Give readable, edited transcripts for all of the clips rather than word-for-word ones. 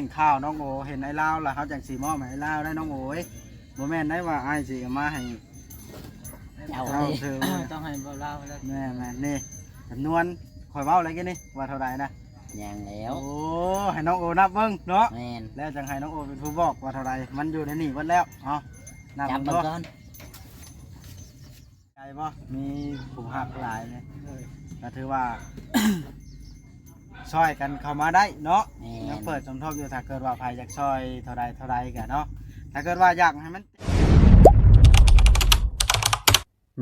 งข้าวน้องโอเห็นไอ้ลาวล่ะเขาจังสีมอบให้ไอ้ลาวได้น้องโอ้ยบ่แม่นได้ว่าไอ้สิเอามาให้เจ้าเธอ ต้องให้เบาเล่าแล้ว แม่นี่จำนวนข่อยเว้าอะไรกันนี่ว่าเท่าไหร่นะ อย่างแล้ว โอ้ให้น้องโอนับเบิ่งเนาะ แม่น แล้วจังให้น้องโอเป็นผู้บอกว่าเท่าไหร่มันอยู่ในนี่หมดแล้วนับ จับ เบิ่ เบิ่ ง งก่อน ใจบ่มีผู้หักหลายเลยก็ถือว่า ช่วยกันเข้ามาได้เนาะ แม่ ยัง น เปิดสมทบอยู่ถ้าเกิดว่าใครอยากช่วยเท่าใดกันเนาะถ้าเกิดว่าอยากให้มัน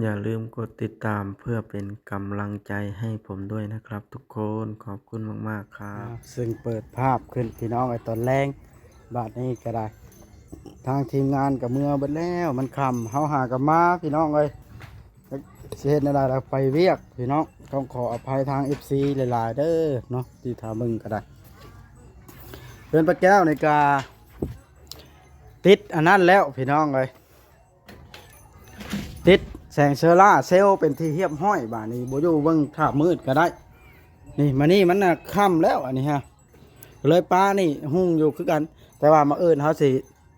อย่าลืมกดติดตามเพื่อเป็นกำลังใจให้ผมด้วยนะครับทุกคนขอบคุณมากๆครับ ซึ่งเปิดภาพขึ้นพี่น้องไอ้ตอนแรงบาดนี้ก็ได้ทางทีมงานกับเมื่อเบิดแล้วมันคำเฮาหากับมาพี่น้องเลยเช็ดอะไรเราไปเวียกพี่น้องต้องขออภัยทาง FC หลายๆเด้อเนาะที่ทามึงก็ได้เพื่อนปะแก้วในกาติดอันนั้นแล้วพี่น้องเลยติดแสงเชอร่าเซลลเป็นที่เรียบห้อยบาดนี้บ่อยู่เบิ่งถ้ามืดก็ได้นี่มานี่มันน่ะค่ำแล้วอันนี้ฮะเลยป้านี่หุ่งอยู่คือกันแต่ว่ามาเอิญเขาสิ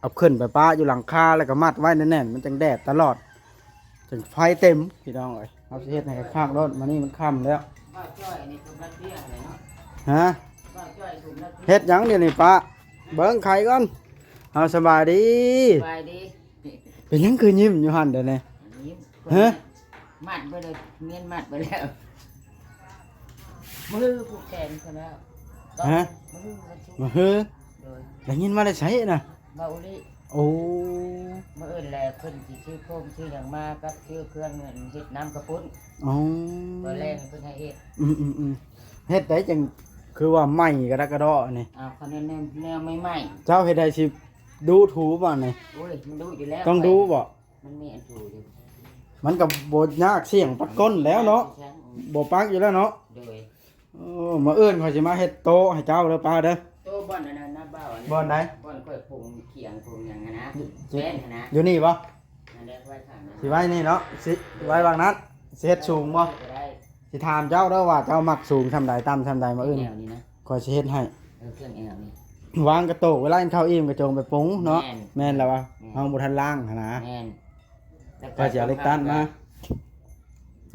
เอาขึ้นไปป้าอยู่หลังคาแล้วก็มัดไว้แน่นๆมันจังแดดตลอดจังไฟเต็มพี่น้องเอ้ยเขาสิเฮ็ดให้ข้างรถมานี่มันค่ำแล้ว บ้าจ้อยนี่ถูกรัดเบี้ยอะไรเนาะ ฮะ บ้าจ้อยถูกรัด เฮ็ดหยังเดี๋ยวนี้ป้าเบิ่งไข่ก่อนเอาสบายดี สบายดี เป็นหยังคือยิ้มอยู่หั่นเดี๋ยวนี้ ยิ้ม ฮะ มัดไปเลยเมียนมัดไปแล้วมือผูกแขนเขาแล้ว ฮะ มือมันชุบ มาเฮ้อ โดย ได้ยินมาได้ใช้น่ะ เบาลิ โอ้ มื่ออื่นแลเพิ่นสิชื่อโคมชื่ออย่างมากับชื่อเครื่องเงินเฮ็ดน้ำกระปุ้น อ๋อ ตัวแรกเพิ่นให้เฮ็ด เฮ็ดได้จังคือว่าไหม้กระดกกระดอนี่ เอาคะแนนแนวไม่ไหม้ เจ้าเฮ็ดได้สิดูถูบ่นี่ โอ้ยมันดูอยู่แล้ว ต้องดูบ่ มันมีอันถูอยู่ มันก็บ่ยากเสี่ยงปัดก้นแล้วเนาะบ่ปักอยู่แล้วเนาะ โดย มาเอื้อนข่อยสิมาเฮ็ดโต๊ะให้เจ้าเด้อป้าเด้อ โตบ่อนอันนั้นนะบ้าว บ่อนไหน บ่อนค่อยพุงเขียงพุงหยังอะนะแป้นอะนะ อยู่นี่บ่ นั่นแหละไว้ข้างนั้น สิไว้นี่เนาะสิไว้บางนั้นสิเฮ็ดสูงบ่ ก็ได้ สิถามเจ้าเด้อว่าเจ้ามักสูงทำใดต่ำทำใดมาเอื้อน แนวนี้นะ ข่อยสิเฮ็ดให้ เครื่องแอวนี่ วางกระโตกเวลากินข้าวอิ่มกระจงไปปรุงเนาะ แม่น แม่นแล้วว่า แม่น เฮาบ่ทันล้างหั่นนะ แม่น ก็สิเอาเหล็กตัดมา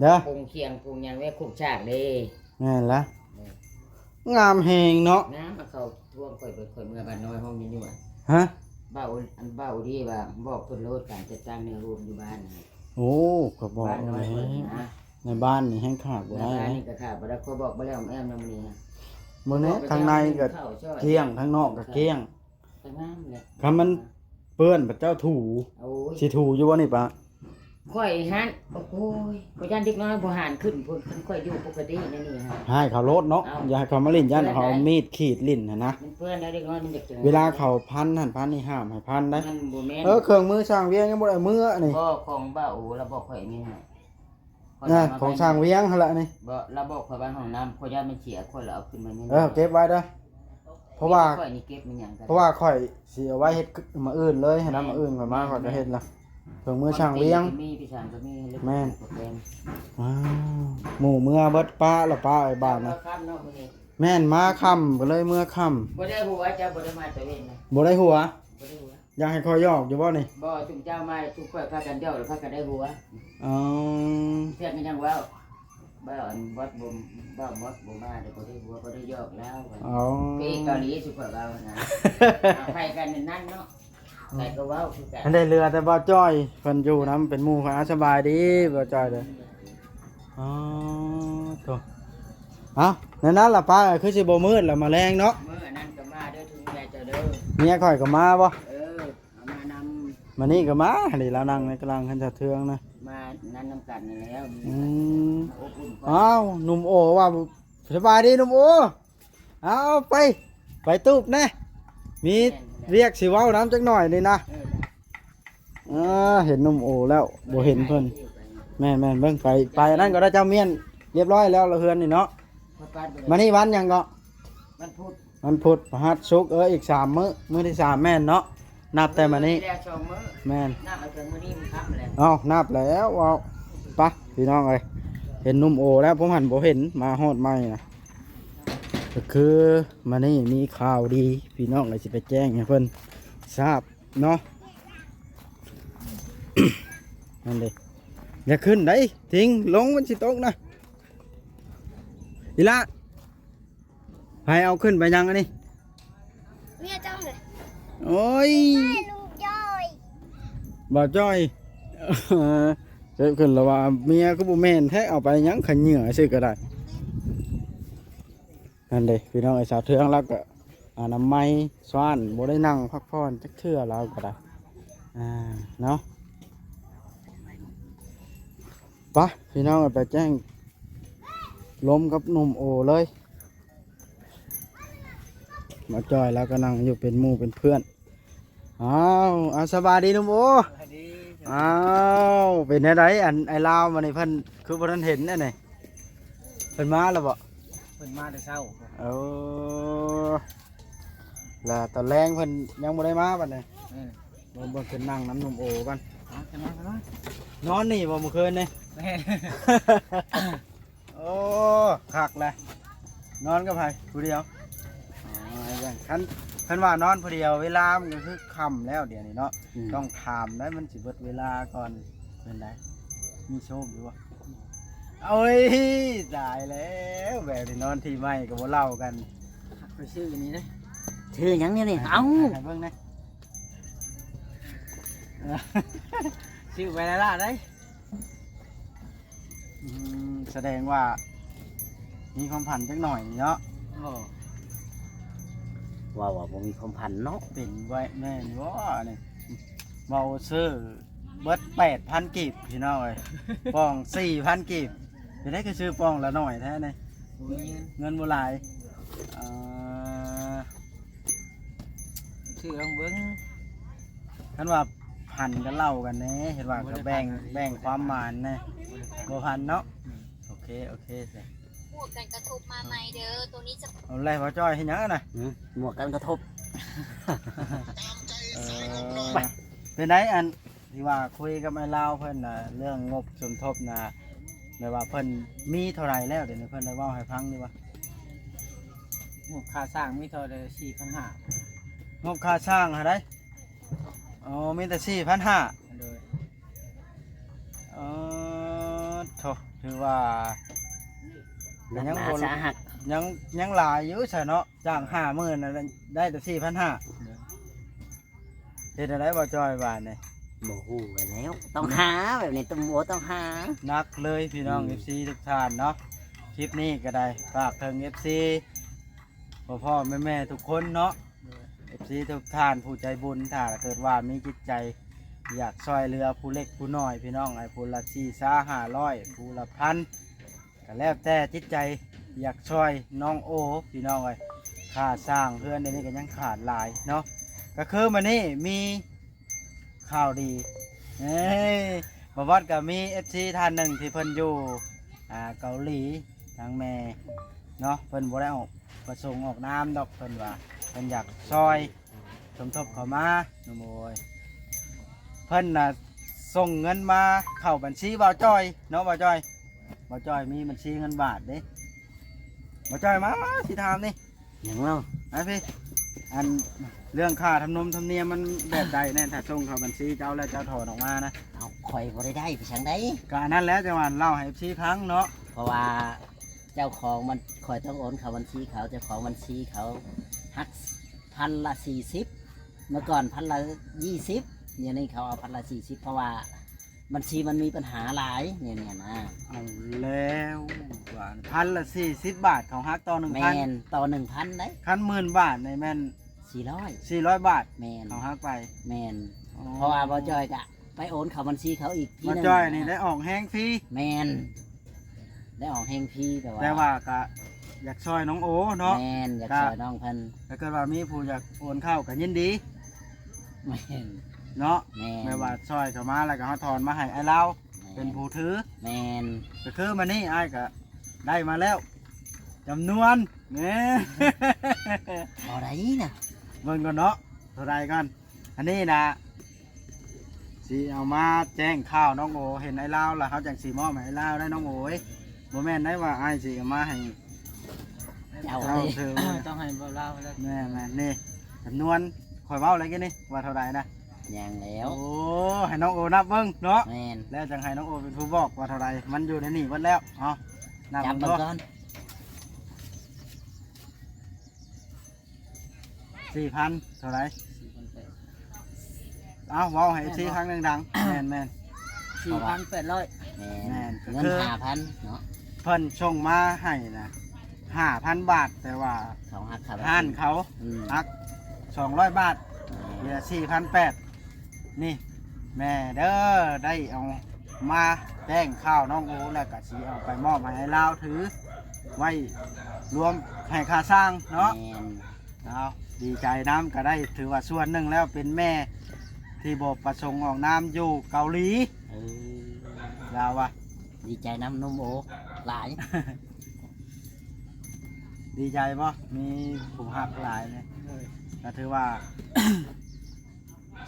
เด้อ พุงเขียงพุงหยังไว้คุกฉากเด้ แม่นละงามแฮงเนาะ น้ำมาเข้าท่วมค่อยเบิดค่อยเมื่อบ้านน้อยห้องนี้อยู่อ่ะ ฮะ บ้าวอันบ้าวดีว่าบอกเพิ่นโลดการจัดตั้งแนวรวมอยู่บ้านนะ โอ้ก็บอก บ้านน้อย แห เพิ่น ม นะ ในบ้านนี่แห้งขาดบ่ บ้า ได้ น นะ นี่ก็ขาดบ่ได้เขาบอกบ่แล้วแอมนำนี่ฮะ มื้อนี้ทางในก็เกลี้ยงทางนอกก็เกลี้ยง ทางน้ำแหละ คำมันเปื้อนพระเจ้าถู โอ้ย สิถูอยู่บ่นี่ปะ ข่อยหันโอ้ยบ่ยันเด็กน้อยบ่หานขึ้นพุ่นเพิ่นข่อยอยู่ปกติในนี่ฮะ ให้เขาโลดเนาะ เอา อย่าให้เขามาลิ้นยันเขาเอามีดขีดลิ้นหั่นนะ มันเพื่อนแล้วเด็กน้อยมันอยากจะ เวลาเขาพันหั่นพันนี่ห้ามให้พันได้ มันบ่แม่น เครื่องมือสร้างเวียงยังบ่ได้มือนี่ บ่ของบ้าโอ้เราบอกข่อยนี่ฮะ ของสร้างเวียงหั่นละนี่ บ่เราบอกข่อยว่าห้องน้ำข่อยย่านมันเสียข่อยแล้วเอาขึ้นมานี่ เก็บไว้เด้อเพราะว่า ข่อยนี่เก็บมันหยังกัน เพราะว่าข่อยสิเอาไว้เฮ็ดมาอื่นเลยให้นำมาอื่นข่อยมาข่อยก็เฮ็ดละเครื่องมือสร้างเวียง มีพี่ช่างก็มีเล็ก แม่น ก็เป็น ว้าวหมู่เมื่อเบิดป้าละป้าไอ้บ้านนะ ครับเนาะมื้อนี้ แม่นมาค่ำก็เลยเมื่อค่ บ่ได้หัวเจ้าบ่ได้มาตะเวนนะ ำบ่ได้หัว บ่ได้หัว อยากให้คอยยอกอยู่บ่นี่ บ่จุมเจ้ามาทุกข่อยพากันเจ้าแล้วพากันได้หัว อ๋อ เพียกมันยังว้าวบ่อันวัดบ่บ่หมดบ่มาได้บ่ได้หัวบ่ได้ยอกแล้ว อ๋อ พี่เกาหลีสุข่อยว้าวนะไปกันนั่นเนาะไปก็ว้าวคือกัน อันได้เรือแต่บ่จ้อยเพิ่นอยู่นํเป็นหมู่เขาสบายดีบ่จ้อยเด้ออ๋อโตเอ้านั่นนั่นล่ะป้าคือสิบ่มืดแล้วมาแรงเนาะ มื้อนั้นก็มาเด้อถึงแม่เจ้าเด้อ เมียข่อยก็มาบ่ เอามานำ มานี่ก็มานี่เรานั่งในกลางคันจะเทืองนะ มานั่นนำกันนี่แล้ว อืม อบอุ่นก่อน อ้าวหนุ่มโอว่าสบายดีหนุ่มโอเอาไปตูบแน่มีเรียกสิเว้าน้ำจักหน่อยนี่นะเห็นหนุ่มโอแล้วบ่เห็นเพิ่นแม่นเบิ่งไปนั่นก็ได้เจ้าเมียนเรียบร้อยแล้วละเฮือนนี่เนาะมานี่วันหยังก็ มันพูด มันพุธพฤหัสศุกร์อีก3มื้อที่3แม่นเนาะนับแต่มานี่ แล้วชมมื้อ แม่น น้ามาถึงมื้อนี้มันครับแล้ว เอานับแล้วเอาไปพี่น้องเอ้ยเห็นหนุ่มโอแล้วผมหันบ่เห็นมาฮอดใหม่นะ ก็คือมานี่มีข่าวดีพี่น้องเลยสิไปแจ้งให้เพิ่นทราบเนาะ นั่นเด้อย่าขึ้นได้ทิ้งลงมันสิตกนะอีละให้เอาขึ้นไปยังอันนี้ เมียเจ้าเลย โอ้ย แม่ลูกย่อย บ่จ้อย เจ็บขึ้นแล้วว่าเมียก็บ่แม่นแท้เอาไปยังขันเหงื่อซื้อก็ได้นั่นเด้พี่น้องไอ้สาวเทืองแล้วก็อนามัยสว่านบ่ได้นั่งพักผ่อนจักเทื่อแล้วก็ได้เนาะปะพี่น้องเอาไปแจ้งล้มกับหนุ่มโอเลยมาจอยแล้วก็นั่งอยู่เป็นหมู่เป็นเพื่อนอ้าวสบายดีหนุ่มโออ้าวเป็นไงอันไอ้ลาวมาในเพิ่นคือบ่ทันเห็นแน่นี่เพิ่นมาแล้วบ่ เพิ่นมาแต่เช้า เออแล้วตอนแรงเพิ่นยังบ่ได้มาบัดนี้บ่ขึ้นนั่งน้ำหนุ่มโอกันนอนนี่บ่เมื่อคืนนี่ แม่ โอ้คักเลยนอนกับไผผู้เดียวอย่างคันว่านอนผู้เดียวเวลามันก็คือค่ำแล้วเดี๋ยวนี้เนาะต้องถามได้มันสิเบิดเวลาก่อนเป็นไดมีโชคอยู่บ่เอ้ยตายแล้วแบบนี้นอนที่ไม่ก็บ่เล่ากันไปชื่ออันนี้นะ ชื่อหยังเนี่ยนี่เอ้า ให้เบิ่งนะ ชื่อไปแล้วล่ะได้ แสดงว่ามีความผันจักหน่อยเนาะ ว่าบ่มีความพันเนาะ เป็นไว้แม่นว่านี่เบาซื้อเบิด8,000กีบพี่น้องเอ้ย ปอง 4,000กีบจะได้ก็ซื้อปองละหน่อยแท้นี่เงินบ่หลายชื่อของเบิ้ง คันว่าพันก็เล่ากันแน่เห็นว่าก็แบ่งความหมานแน่บ่พันเนาะโอเคสิ หมวกกันกระทบมาใหม่เด้อตัวนี้จะ เอาไรพ่อจ้อยเฮ็ดหยังอะน่ะ หมวกกันกระทบ เป็นไดอันที่ว่าคุยกับไอ้ลาวเพิ่นน่ะเรื่องงบสมทบน่ะแบบว่าเพิ่นมีเท่าไหร่แล้วเดี๋ยวนี้เพิ่นได้เว้าให้ฟังดีว่า หมวกค่าสร้างมีเท่าใด4,500 งบค่าสร้างหาได้อ๋อมีแต่4,500 โดย โถถือว่ายัง หนา บ่ สาหัส ยังหลายอยู่ใช่เนาะจ้าง50,000น่ะได้แต่4,500เฮ็ดอะไรบ่จอยบาดนี่ บ่ฮู้กันแล้วต้องหาแบบนี้ตำรวจต้องหา นักเลยพี่น้อง FC ทุกท่านเนาะคลิปนี้ก็ได้ฝากถึง FC พ่อแม่ทุกคนเนาะ FC ทุกท่านผู้ใจบุญถ้าเกิดว่ามีจิตใจอยากช่วยเหลือผู้เล็กผู้น้อยพี่น้องไอ้ผู้ละ4-500ผู้ละ1,000ก็แล้วแต่จิตใจอยากช่วยน้องโอพี่น้องเอ้ยค่าสร้างเพื่อนเดี๋ยวนี้ก็ยังขาดหลายเนาะก็คือมื้อนี้มีข่าวดีบ่วัดก็มี FC ท่านหนึ่งที่เพิ่นอยู่เกาหลีทางแม่เนาะเพิ่นบ่ได้ออกประสงค์ออกนามดอกเพิ่นว่าเพิ่นอยากช่วยสมทบเข้ามาหนูโมยเพิ่นน่ะส่งเงินมาเข้าบัญชีบ่าวจ้อยเนาะบ่าวจ้อยมีบัญชีเงินบาทเด้บ่าวจ้อยมาสิถามนี่ หยังเนาะ พี่อันเรื่องค่าทำนมทำเนียมมันแบบใดแน่ถ้าส่งเข้าบัญชีเจ้าแล้วเจ้าถอนออกมานะ เอาข่อยบ่ได้ไปจังได๋ ก็อันนั้นแล้วจังหวะเล่าให้ FC พังเนาะ เพราะว่าเจ้าของมันข่อยต้องโอนเข้าบัญชีเขาเจ้าของบัญชีเขาหัก1,040เมื่อก่อน1,020เนี่ยนี่เขาเอา1,040เพราะว่าบัญชีมันมีปัญหาหลายเนี่ยนะ เอาแล้วว่า1,040 บาทเขาหักต่อ แม่น 1,000 ต่อ 1,000ได้ คัน10,000 บาทในแม่น 400 400 บาท แม่น เขาหักไป แม่นเพราะว่าบ่จอยกะไปโอนเข้าบัญชีเขาอีกที บ่ นึง จ้อยนี่ได้ออกแห้งฟรี แม่นได้ออกแห่งพี่แต่ แต่ว่าก็อยากช่วยน้องโอเนาะ แม่นอยาก ครับ ช่วยน้องเพิ่น ถ้าเกิดว่ามีผู้อยากโอนเข้าก็ยินดี แม่น เนาะ แม่น ไม่ว่าช่วยเข้ามาแล้วก็เฮาถอนมาให้ไอ้เราเป็นผู้ถือ แม่น ก็คือมานี่อ้ายก็ได้มาแล้วจำนวน นี่ เอาได้น่ะ เบิ่งก่อนเนาะเท่าไรกันอันนี้นะสิเอามาแจ้งข่าวน้องโอเห็นไอ้ลาวแล้วเขาจังสีมอบให้ไอ้ลาวได้น้องโอ้ยโมแม่นได้ว่าอ้ายสิเอามาให้ เจ้า เจ้า เลย ถือ ต้องให้เล่าแล้ว แม่นี่จำนวนข่อยเว้าอะไรกันนี่ว่าเท่าใดนะ ยังแล้ว โอ้ให้น้องโอนับเบิ่งเนาะ แม่น แล้วจังให้น้องโอเป็นผู้บอกว่าเท่าใดมันอยู่ในนี่เบิดแล้วเอานับ จับ เบิ่ เบิ่ ง ง เนาะ ก่อน 4,000เท่าใดเอาเว้าให้ FC ครั้งดังๆแม่น 4,800 แม่น ก็ เงิน คือ 5,000เนาะ เพิ่นส่งมาให้นะ5,000 บาทแต่ว่า ของหักครับ ห้านเขา อืม หัก200 บาทเหลือ4,800นี่แม่เด้อได้เอามาแจ้งข้าวน้องโอแล้วก็สิเอาไปมอบให้ลาวถือ ไว้รวมให้ค่าสร้างเนาะ แม่น เอาดีใจน้ำก็ได้ถือว่าส่วนหนึ่งแล้วเป็นแม่ที่บประสงค์ออกน้ำอยู่เกาหลี เออ ลาวะ ดีใจน้ำนมโอหลาย ดีใจป่ะมีผู้หักหลายเนี่ยก็ถือว่า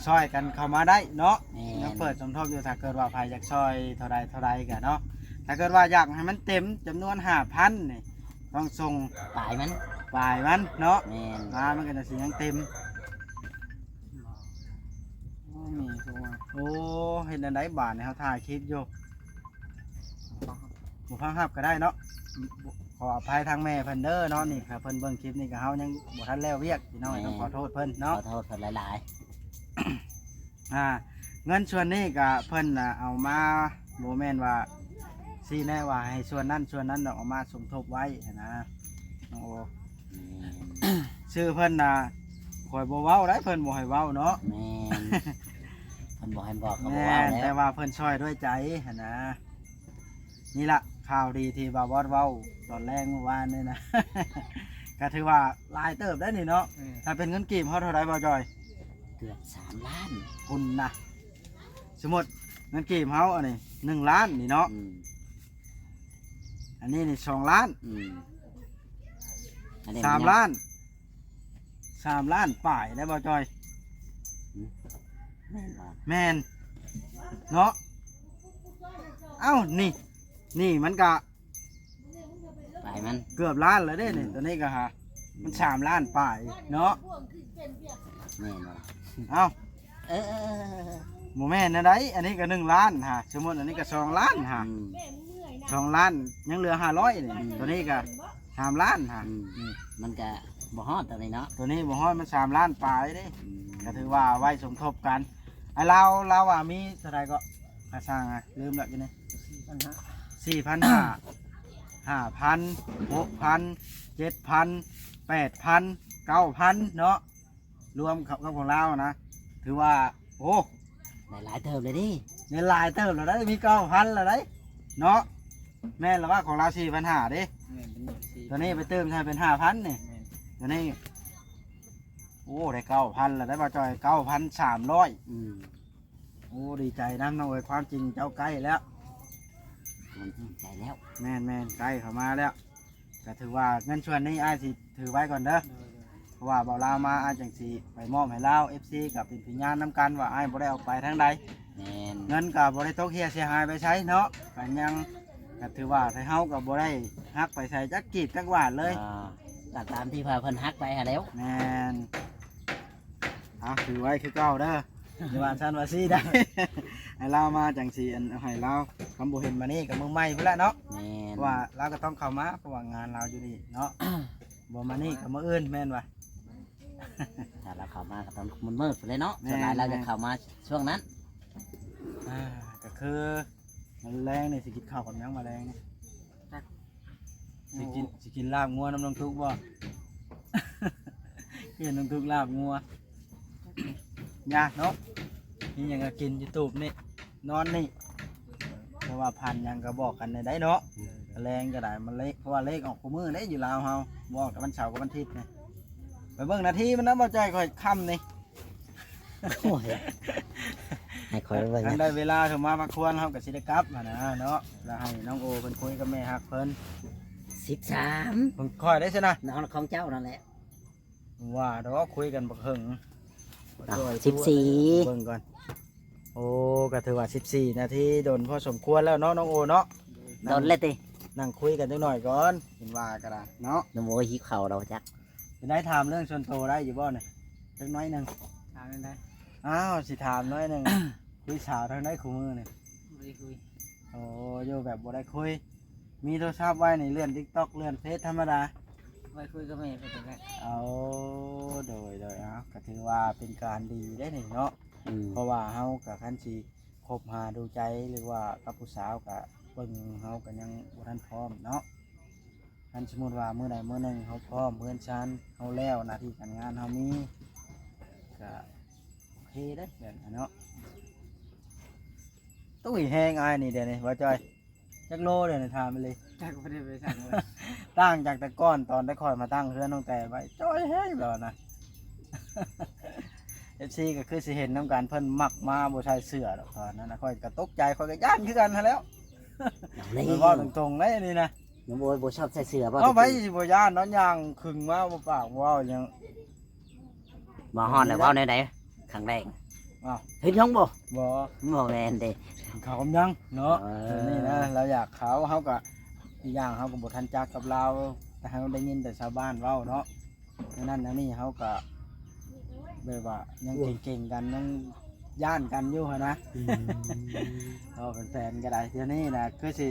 ช่วยกันเข้ามาได้เนาะ แม่ ยัง น เปิดสมทบอยู่ถ้าเกิดว่าใครอยากช่วยเท่าใดกันเนาะถ้าเกิดว่าอยากให้มันเต็มจำนวน5,000นี่ต้องส่ง ปลายมัน ปลายมันเนาะ แม่น มามันก็จะสิยังเต็ม มีตัว โอ้เห็นอันใดบาทเนี่ยเขาถ่ายคลิปอยู่บุพังหับก็ได้เนาะขออภัยทางแม่เพิ่นเด้อเนาะนี่ครับเพิ่นเบิ่งคลิปนี่ก็เฮายังบ่ทันแล้วเวียกพี่น้องต้องขอโทษเพิ่น ข เนาะ อโทษเพิ่นหลาย เงินส่วนนี้ก็เพิ่นน่ะเอามาบ่แม่นว่าสิแน่ว่าให้ส่วนนั้นส่วนนั้นเอามาสมทบไว้นะน้องโอ ๆแม่น ชื่อเพิ่นน่ะข่อยบ่เว้าได้เพิ่นบ่ให้เว้าเนาะ แม่นเพิ่นบอกให้บอกก็บอก แม่ ว่าน แล้ แต่ ว ว่าเพิ่นช่วยด้วยใจหั้นนะนี่ล่ะข่าวดีที่บาวบอสเว้าตอนแรกเมื่อวานนี่นะ ก็ถือว่าหลายเติบได้นี่เนาะถ้าเป็นเงินกีบเฮาเท่าไรบ่จอย เกือบ3 ล้าน คุณนะสมมุติเงินกีบเฮาอันนี้1 ล้านนี่เนาะ อืม อันนี้นี่2 ล้าน อืมอันนี้ 3 ล้าน3 ล้านป่ายได้บ่จอย แม่นบ่ แม่นเนาะเอ้านี่นี่มันก็ ปลายมัน เกือบล้านแล้วเด้นี่ตัวนี้ก็หามัน3 ล้านป่ายเนาะ แม่นบ่ เอ้า เออ หมูแม่นนะได้อันนี้ก็1 ล้านฮะสมมติอันนี้ก็2 ล้านฮะ อืม 2 ล้านยังเหลือ500นี่ตัวนี้ก็3 ล้านฮะ อืมมันก็บ่ฮอดตอนนี้เนาะ ตัวนี้บ่ฮอดมัน3 ล้านปลายเด้ อืม ก็ถือว่าไว้สมทบกันไอ้เราอ่ะมีเท่าไหร่ก็ค่าสร้างอ่ะลืมแล้วจังได๋ 4,500 5,000 6,000 7,000 8,000 9,000เนาะรวมกับของเรานะถือว่าโอ้ ได้หลายเติบเลยดิ ในลายเติมแล้วได้มี9,000แล้วได้เนาะแม่นแล้วว่าของเรา4,500เด้ตัวนี้ไปเติมให้เป็น5,000นี่ตัวนี้โอ้ได้9,000แล้วได้มาจอย9,300 อืม โอ้ดีใจนะน้องเอ้ยความจริงเจ้าใกล้แล้ว มันใจแล้ว แม่นใกล้เข้ามาแล้วก็ถือว่าเงินส่วนนี้อ้ายสิถือไว้ก่อนเด้อเพราะว่าเบาลาวมาอ้ายจังสิไปมอบให้ลาว FC กับเป็นพยานนำกันว่าอ้ายบ่ได้เอาไปทางใด แม่น เงินกับบริโตกเฮียเสียหายไปใช้เนาะกันยังก็ถือว่าไทเฮากับบริฮักไปใส่จักกีบจักหวาดเลย ก็ตามที่พาเพิ่นฮักไปหาแล้ว แมนเอาถือไว้คือเก่าเด้ออย่าว่าชันว่าซี่ได้ ให้เรามาจังสีอันเอาให้เราคำบุเห็นมานี่กับมือใหม่เพื่อละเนาะ แม่น เพราะว่าเราก็ต้องเข้ามาเพราะว่างานเราอยู่นี่เนาะ บ่มานี่กับมืออื่นแม่นวะ ถ้าเราเข้ามาก็ต้องมืดๆไปเลยเนาะ แม่น ส่วนหลายเราจะเข้ามาช่วงนั้น ก็คือมันแรงนี่สิกินข้าวกับหยังมาแรงนี่สิกินลาบงัวน้ำน้องทุกบ่ เห็นน้องทุกลาบงัวยากเนาะนี่ยังก็กินยูทูบนี่นอนนี่เพราะว่าพันยังก็บอกกันในได้เนาะแรงก็ได้มันเล็กเพราะว่าเล็กออกคู่มือได้อยู่ลาวเฮาบอกกับวันเสาร์กับวันอาทิตย์นี่ไปเบิ่งนาทีมันนะบ่ใจค่อยค่ำนี่ โอ้ยให้คอยเบิ่ง ทัน นะ ได้เวลาเข้ามาพักควรเฮากับสิได้กลับมานะเนาะแล้วให้น้องโอเพิ่นคุยกับแม่ฮักเพิ่น 13 เพิ่นคอยได้ซินะ น้องของเจ้านั่นแหละ ว่าดอกคุยกันบักหึง 14 เบิ่งก่อนโอ้ก็ถือว่า14นาทีโดนพอสมควรแล้วเนาะน้องโอเนาะ โดนเลยติ นั่งคุยกันจักหน่อยก่อนเห็นว่าก็ได้เนาะ น้ำโมหิวเข่าเราจัก จะได้ถามเรื่องส่วนตัวได้อยู่บ่เนี่ยจักน้อยหนึง ถามได้ อ้าวสิถามน้อยหนึง คุยสาวทางได้คู่มือเนี่ย บ่ได้คุย โอ้อยู่แบบบ่ได้คุย มีโทรศัพท์ไว้ในเลื่อน TikTok เลื่อนเฟซธรรมดา ไว้คุยกับแม่ไปจังได๋ เอาโดยก็ถือว่าเป็นการดีได้นี่เนาะ อืม เพราะว่าเฮากับคันสิคบหาดูใจหรือว่ากับผู้สาวกับเบิ่งเฮาก็ยังบ่ทันพร้อมเนาะคันสมมุติว่ามื้อใดมื้อหนึงเฮาพร้อมเพื่อนชันเฮาแล้วหน้าที่การงานเฮามีก็โอเคได้แบบนั้นเนาะตุ้ยแฮงอายนี่เดี๋ยวนี้ว่าจ้อยจักโลเดี๋ยวนี้ถามไปเลย จักบ่ได้ไปสั่งเลย ตั้งจากแต่ก้อนตอนได้คอยมาตั้งเพื่อนน้องแต่ไว้จ้อยแห้งแล้วนะ FC ก็คือสิเห็นน้ำการเพิ่นมักมาบ่ใช่เสื้อดอกตอนนั้นนะค่อยก็ตกใจค่อยก็ย่านคือกันหั้นแหล้ว นี่ เพิ่นเว้าตรงๆเลยนี่นะ น้ำโมบ่ชอบใส่เสื้อบ่ เอาไปสิบ่ย่านเนาะย่างขึงมาบ่ปากบ่เว้าหยัง มาฮอดแล้วเว้าในใดครั้งแรก อ้าว เห็นท้องบ่ บ่ บ่แม่นเด้ เขากำยังเนาะ เออ นี่นะเราอยากเขาเฮาก็อีกอย่างเฮาก็บ่ทันจักกับเราแต่เฮาได้ยินแต่ชาวบ้านเว้าเนาะดังนั้นอันนี้เฮาก็แบบว่ายังเก่งๆกันยังย่านกันอยู่หั้นนะ เราเป็นแฟนก็ได้เดี๋ยวนี้นะคือสิ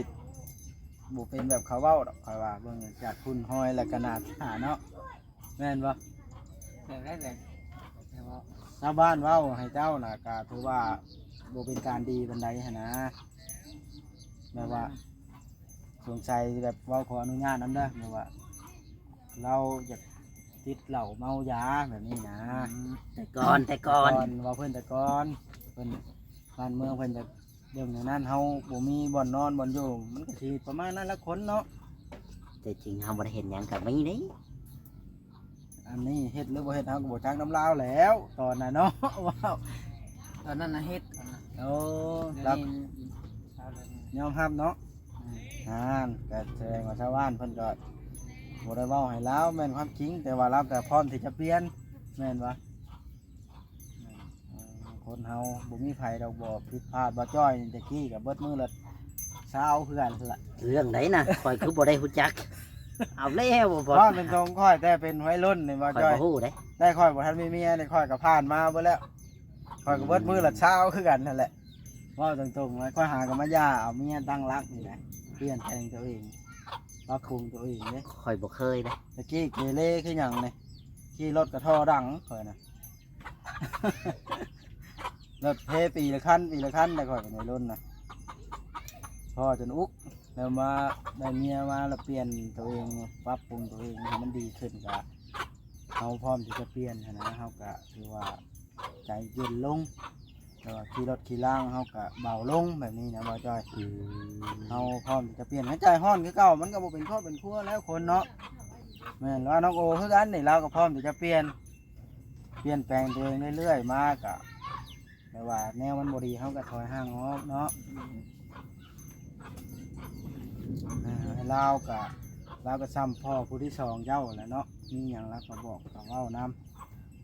บุเป็นแบบเขาเว้าดอกคอยว่าเบิ่งจากคุณห้อยและขนาดหาเนาะแม่นบ่ แต่แรกแต่ว่า ชาวบ้านเว้าให้เจ้าน่ะก็ถือว่าบ่เป็นการดีบันไดหันนะแบบว่าสงสัยแบบเว้าขออนุญาตนำเด้อแบบว่า เราอยากติดเหล้าเมายาแบบนี้นะ แต่ก่อน ว่าเพิ่นแต่ก่อนเพิ่นบ้านเมืองเพิ่นจะเรื่องอย่างนั้นเฮาบ่มีบ่อนนอนบ่อนอยู่มันก็สิประมาณนั้นละคนเนาะ แต่จริงเฮาบ่ได้เห็นหยังกับมีนี่ อันนี้เฮ็ดหรือบ่เฮ็ดเฮาก็บ่จักน้ำลาวแล้วตอนน่ะเนาะ ว้าว ตอนนั้นน่ะเฮ็ดตอนนั้น โอ้ เดี๋ยว รับ นี้เช้าแล้วนี่ ยอมรับเนาะก็แสดงว่าชาวบ้านเพิ่นก็บ่ได้เว้าให้ลาวแม่นความจริงแต่ว่าเราก็พร้อมที่จะเปลี่ยนแม่นบ่คนเฮาบ่มีไผดอกบ่ผิดพลาดบ่จ้อยนี่ตะกี้ก็เบิดมือละเช้าคือกันล่ะ เรื่องไหนน่ะข่อยคือบ่ได้ฮู้จัก เอาแล้วบ่บ่ ว่าเป็นตรงค่อยแต่เป็นวัยรุ่นนี่บ่ ข่อย จ้อย บ่ฮู้เด้ ได้ค่อยบ่ทันมีเมียได้ค่อยก็ผ่านมาเบิดแล้วค่อยก็เบิดมือละเช้าคือกันนั่นแหละว่าตรงๆไว้ค่อยหากับมาย่าเอาเมียตั้งรักนี่แหละเปลี่ยนแปลงตัวเองปรับปรุงตัวเองเด้ ข่อยบ่เคยเด้ ตะกี้เกเรคือหยังนี่ขี่รถกระท่อดังค่อยน่ะ รถเพปีละคันได้ค่อยก็ในรุ่นน่ะพ่อจนอุกแล้วมาได้เมียมาแล้วเปลี่ยนตัวเองปรับปรุงตัวเองให้มันดีขึ้นก็เฮาพร้อมที่จะเปลี่ยนหั้นนะเฮาก็ถือว่าใจเย็นลงแต่ว่าขี่รถขี่ล่างเฮาก็เบาลงแบบนี้นะบ่จ้อย อืม เฮาพร้อมที่จะเปลี่ยนให้ใจฮ้อนคือเก่ามันก็บ่เป็นครอบเป็นครัวแล้วคนเนาะแม่นว่าน้องโอคือกันนี่เราก็พร้อมที่จะเปลี่ยนแปลงตัวเองเรื่อยๆมาก็แต่ว่าแนวมันบ่ดีเฮาก็ถอยห่างออกเนาะให้เราก็ซ้ำพ่อผู้ที่สองเจ้าแหละเนาะมีหยังเราก็บอกก็เว้านํ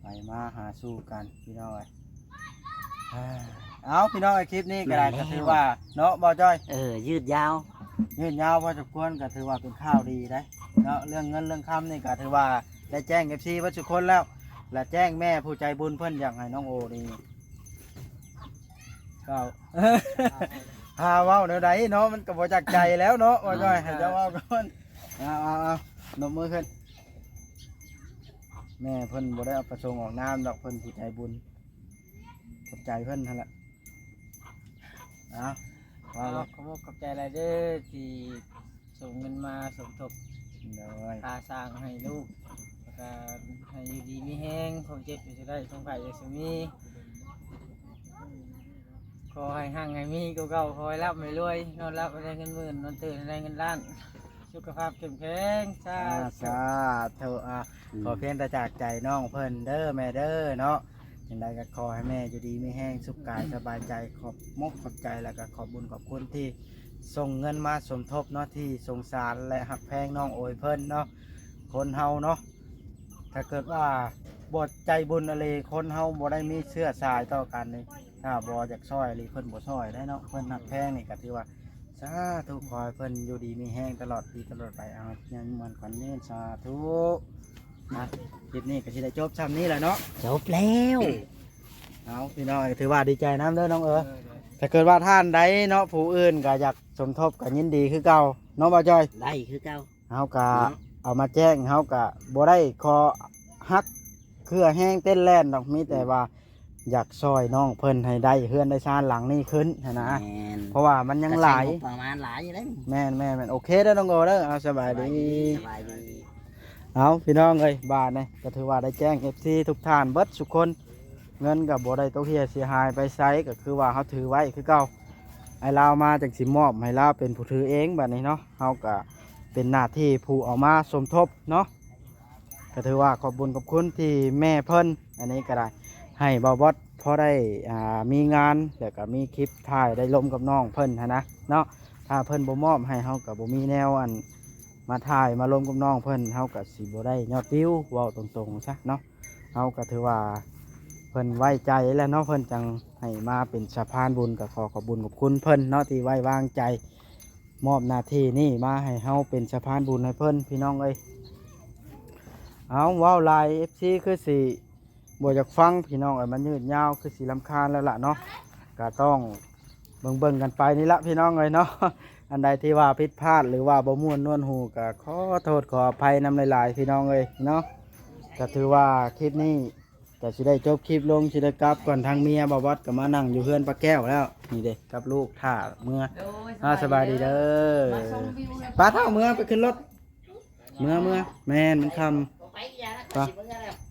ไปมาหาสู้กันพี่น้อยเอาพี่น้อยคลิปนี้ก็ได้ก็ถือว่าเนาะบ่จ้อย ยืดยาว ยืนยาวพอสมควรก็ถือว่าเป็นข้าวดีได้เนาะเรื่องเงินเรื่องคำนี่ก็ถือว่าได้แจ้งเอฟซีวัชคนแล้ว และแจ้งแม่ผู้ใจบุญเพิ่นอยากให้น้องโอนี่ก็ หาเว้าเดี๋ยวใดเนาะมันก็บ่จากใจแล้วเนาะว่าจ้อยให้เจ้าเว้าก่อนเอานมมือขึ้นแม่เพิ่นบ่ได้เอาประสงค์ออกน้ำดอกเพิ่นผู้ใจบุญขอบใจเพิ่นนั่นแหละเอาว่าเลย ขอบใจหลายเด้อที่ส่งเงินมาสมทบ เดี๋ยว ค่าสร้างให้ลูกแล้วก็ให้อยู่ดีมีแห้งความเจ็บอยู่จะได้สงไข่จะสมีขอให้ห่างให้มีเก่าๆขอให้รับไม่รวยนอนรับให้ได้เงินหมื่นนอนตื่นให้ได้เงินล้านสุขภาพเข้มแข็งสาธุ สาธุขอเพียงแต่จากใจน้องเพิ่นเด้อแม่เด้อเนาะอย่างไรก็ขอให้แม่อยู่ดีไม่แห้งสุขกายสบายใจขอบมกขอบใจแล้วก็ขอบบุญขอบคุณที่ส่งเงินมาสมทบเนาะที่สงสารและหักแพงน้องโอยเพิ่นเนาะคนเฮาเนาะถ้าเกิดว่าบทใจบุญอะไรคนเฮาบ่ได้มีเชื้อสายต่อกันนี่ถ้าบ่อยากซอยอะไรเพิ่นบ่ซอยได้เนาะเพิ่นหักแพงนี่ก็ถือว่า สาธุขอให้เพิ่นอยู่ดีมีแห้งตลอดปีตลอดไปเอายังมันขวัญเน้นสาธุนะคลิปนี้ก็สิได้จบซ้ำนี้แหละเนาะ จบแล้ว เอาพี่น้องถือว่าดีใจน้ำเด้อน้องถ้าเกิดว่าท่านใดเนาะผู้อื่นก็อยากสมทบก็ยินดีคือเก่าเนาะบ่าวจอย ได้คือเก่า เฮาก็เอามาแจ้งเฮาก็บ่ได้ขอฮักเครือแห้งเต้นแล่นดอกมีแต่ว่าอยากซอยน้องเพิ่นให้ได้เฮือนได้ชานหลังนี้ขึ้นหั้นนะ แม่น เพราะว่ามันยังหลาย ก็ใช้งบประมาณหลายอยู่เด้ แม่นโอเคเด้อน้องเด้อเอาสบายดี สบายดี เอาพี่น้องเอ้ยบาทนี่ก็ถือว่าได้แจ้ง FC ทุกท่านเบิดทุกคนเงินก็บ่ได้ตกเฮียเสียหายไปไสก็คือว่าเฮาถือไว้คือเก่าไอ้ลาวมาจังสิมอบให้ลาวเป็นผู้ถือเองบัดนี้เนาะเฮาก็เป็นหน้าที่ผู้เอามาสมทบเนาะก็ถือว่าขอบคุญขอบคุณที่แม่เพิ่นอันนี้ก็ได้ให้บ่าวบอสพอได้มีงานแล้วก็มีคลิปถ่ายได้ลมกับน้องเพิ่นหั้นนะเนาะถ้าเพิ่นบ่มอบให้เฮาก็บ่มีแนวอันมาถ่ายมาลมกับน้องเพิ่นเฮาก็สิบ่ได้ยอดวิวเว้าตรงๆซะเนาะเฮาก็ถือว่าเพิ่นไว้ใจแล้วเนาะเพิ่นจังให้มาเป็นสะพานบุญก็ขอขอบคุญขอบคุณเพิ่นเนาะที่ไว้วางใจมอบหน้าที่นี่มาให้เฮาเป็นสะพานบุญให้เพิ่นพี่น้องเอ้ยเอาเว้าลาย FC คือสิบ่อยากฟังพี่น้องเอ้ยมันยืดยาวคือสิรำคาญแล้วล่ะเนาะก็ต้องเบิ่งกันไปนี่ละพี่น้องเอ้ยเนาะ อันใดที่ว่าผิดพลาดหรือว่าบ่ม่วนนวลหูก็ขอโทษขออภัยนำหลายๆพี่น้องเอ้ยเนาะก็ถือว่าคลิปนี้ก็สิได้จบคลิปลงสิได้กลับก่อนทางเมียบ่าวบอสก็มานั่งอยู่เฮือนป้าแก้วแล้วนี่เด้กับลูกท่าเมื่อสบายดีเด้อป้าเท่าเมื่อไปขึ้นรถเมื่อแม่นมันคำ ไปอย่านะ ไป สิเบิ่งแล้ว